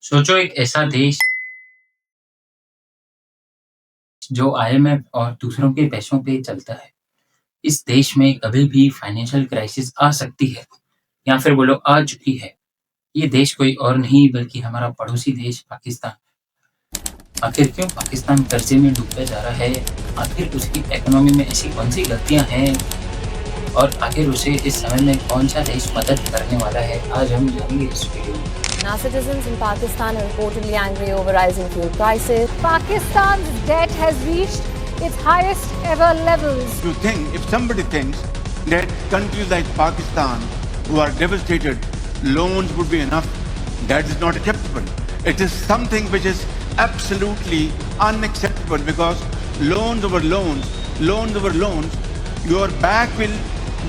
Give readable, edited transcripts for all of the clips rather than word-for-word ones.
सोचो एक ऐसा देश जो आईएमएफ और दूसरों के पैसों पे चलता है। इस देश में कभी भी फाइनेंशियल क्राइसिस आ सकती है या फिर बोलो आ चुकी है। ये देश कोई और नहीं बल्कि हमारा पड़ोसी देश पाकिस्तान। आखिर क्यों पाकिस्तान कर्जे में डूबता जा रहा है? आखिर उसकी इकोनॉमी में ऐसी कौन-सी गलतियाँ हैं? और आखिर उसे इस समय में कौन-सा देश मदद करने वाला है? आज हम जानेंगे इस वीडियो में। Now, citizens in Pakistan are reportedly angry over rising fuel prices. Pakistan's debt has reached its highest ever levels. To think, if somebody thinks that countries like Pakistan, who are devastated, loans would be enough, that is not acceptable. It is something which is absolutely unacceptable because loans over loans, your back will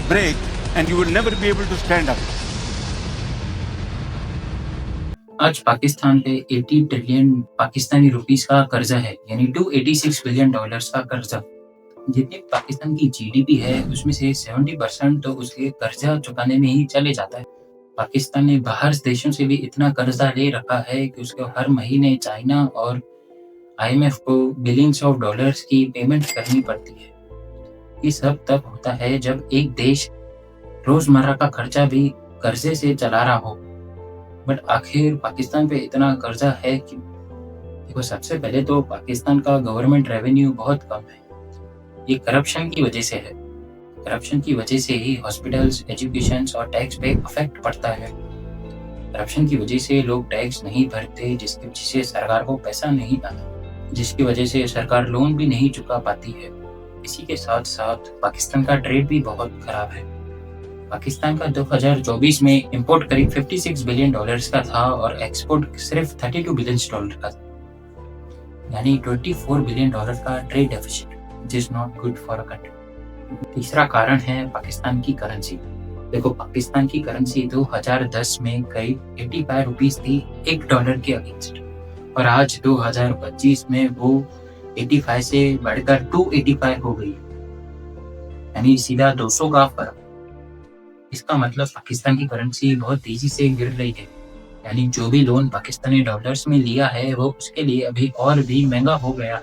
break and you will never be able to stand up. आज पाकिस्तान पे 80 trillion Pakistani rupees का कर्जा है, यानी $286 billion का कर्जा। जितनी पाकिस्तान की जीडीपी है उसमें से 70% तो उसके कर्जा चुकाने में ही चले जाता है। पाकिस्तान ने बाहर देशों से भी इतना कर्जा ले रखा है कि उसको हर महीने चाइना और आईएमएफ को बिलियंस ऑफ डॉलर्स की पेमेंट करनी पड़ती है। ये सब तब होता है जब एक देश रोजमर्रा का खर्चा भी कर्जे से चला रहा हो। बट आखिर पाकिस्तान पे इतना कर्जा है क्यों? देखो, सबसे पहले तो पाकिस्तान का गवर्नमेंट रेवेन्यू बहुत कम है। ये करप्शन की वजह से है। करप्शन की वजह से ही हॉस्पिटल्स, एजुकेशन और टैक्स पे अफेक्ट पड़ता है। करप्शन की वजह से लोग टैक्स नहीं भरते, जिसकी वजह से सरकार को पैसा नहीं आता, जिसकी वजह से सरकार लोन भी नहीं चुका पाती है। इसी के साथ साथ पाकिस्तान का ट्रेड भी बहुत खराब है। पाकिस्तान का 2024 में इंपोर्ट करीब $56 बिलियन का था और एक्सपोर्ट सिर्फ $32 बिलियन का था, यानी $24 बिलियन का trade deficit, which is not good for a country. तीसरा कारण है पाकिस्तान की करेंसी। देखो, पाकिस्तान की करेंसी 2010 में करीब 85 रुपीस थी $1 के अगेंस्ट, और आज 2025 में वो 85 से बढ़कर 285 हो गई, यानी सीधा 200 का फर्क। इसका मतलब पाकिस्तान की करेंसी बहुत तेजी से गिर रही है, यानी जो भी लोन पाकिस्तानी डॉलर्स में लिया है वो उसके लिए अभी और भी महंगा हो गया।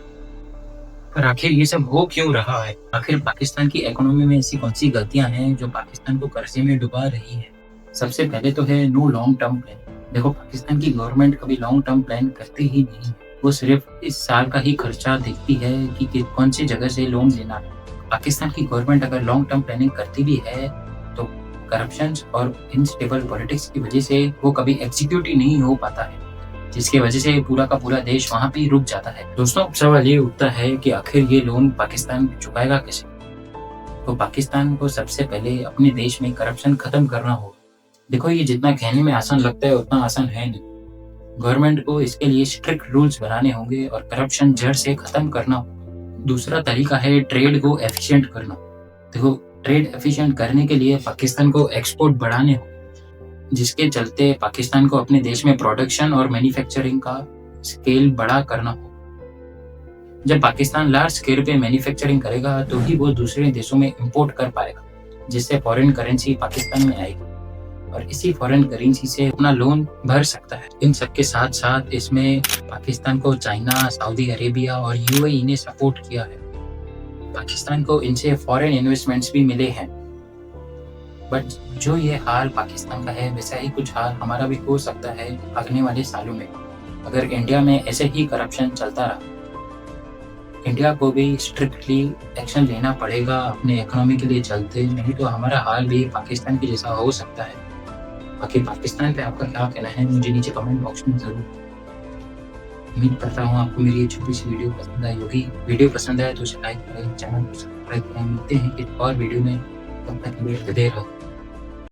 पर आखिर ये सब हो क्यों रहा है? आखिर पाकिस्तान की इकोनॉमी में ऐसी कौन सी गलतियां हैं जो पाकिस्तान को कर्जे में डुबा रही है? सबसे पहले तो है नो लॉन्ग टर्म प्लान। देखो, पाकिस्तान की गवर्नमेंट कभी लॉन्ग टर्म प्लान करती ही नहीं। वो सिर्फ इस साल का ही खर्चा देखती है कि कौन सी जगह से लोन लेना है। पाकिस्तान की गवर्नमेंट अगर लॉन्ग टर्म प्लानिंग करती भी है तो करप्शन और इनस्टेबल पॉलिटिक्स की वजह से वो कभी एग्जीक्यूट ही नहीं हो पाता है, जिसकी वजह से पूरा का पूरा देश वहां पे रुक जाता है। दोस्तों, सवाल ये उठता है कि आखिर ये लोन पाकिस्तान चुकाएगा कैसे? तो पाकिस्तान को सबसे पहले अपने देश में करप्शन खत्म करना होगा। देखो, ये जितना कहने में आसान लगता है उतना आसान है नहीं। गवर्नमेंट को इसके लिए स्ट्रिक्ट रूल्स बनाने होंगे और करप्शन जड़ से खत्म करना होगा। दूसरा तरीका है ट्रेड को एफिशिएंट करना। देखो, ट्रेड एफिशिएंट करने के लिए पाकिस्तान को एक्सपोर्ट बढ़ाने हो, जिसके चलते पाकिस्तान को अपने देश में प्रोडक्शन और मैन्युफैक्चरिंग का स्केल बड़ा करना हो। जब पाकिस्तान लार्ज स्केल पे मैन्युफैक्चरिंग करेगा तो ही वो दूसरे देशों में इंपोर्ट कर पाएगा, जिससे फॉरेन करेंसी पाकिस्तान में आएगी और इसी फॉरेन करेंसी से अपना लोन भर सकता है। इन सबके साथ साथ इसमें पाकिस्तान को चाइना, सऊदी अरेबिया और यूएई ने सपोर्ट किया है। पाकिस्तान को इनसे फॉरेन इन्वेस्टमेंट्स भी मिले हैं। बट जो ये हाल पाकिस्तान का है, वैसा ही कुछ हाल हमारा भी हो सकता है आने वाले सालों में, अगर इंडिया में ऐसे ही करप्शन चलता रहा। इंडिया को भी स्ट्रिक्टली एक्शन लेना पड़ेगा अपने इकोनॉमी के लिए चलते, नहीं तो हमारा हाल भी पाकिस्तान के जैसा हो सकता है। बाकी पाकिस्तान पे आपका क्या कहना है मुझे नीचे कमेंट बॉक्स में जरूर। उम्मीद करता हूँ आपको मेरी ये छोटी सी वीडियो पसंद आई होगी। वीडियो पसंद आए तो उसे लाइक करें, चैनल को सब्सक्राइब करें। मिलते हैं एक और वीडियो में, तब तक के लिए रहो।